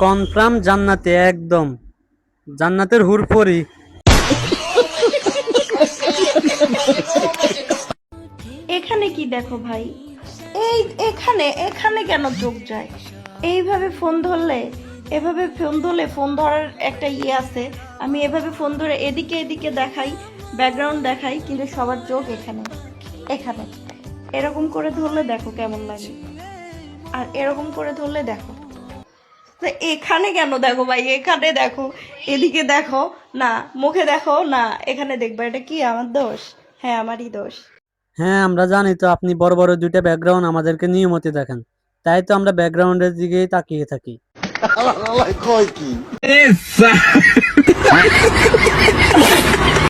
Confirm জান্নাতে, একদম জান্নাতের হুরপরি। এখানে কি দেখো ভাই, এই এখানে এখানে কেন চোখ যায়? এইভাবে ফোন ধরলে, এভাবে ফোন ধরলে, ফোন ধরার একটা ইয়ে আছে। আমি এভাবে ফোন ধরে এদিকে এদিকে দেখাই, ব্যাকগ্রাউন্ড দেখাই, কিন্তু সবার চোখ এখানে এখানে। এরকম করে ধরলে দেখো কেমন লাগে, আর এরকম করে ধরলে দেখো। তো এখানে কেন দেখো ভাই, এখানে দেখো, এদিকে দেখো না, মুখে দেখো না, এখানে দেখবা। এটা কি আমার দোষ? হ্যাঁ, আমারই দোষ। হ্যাঁ, আমরা জানি তো আপনি বড় বড় দুইটা ব্যাকগ্রাউন্ড আমাদেরকে নিয়মিত দেখেন, তাই তো আমরা ব্যাকগ্রাউন্ডের দিকেই তাকিয়ে থাকি।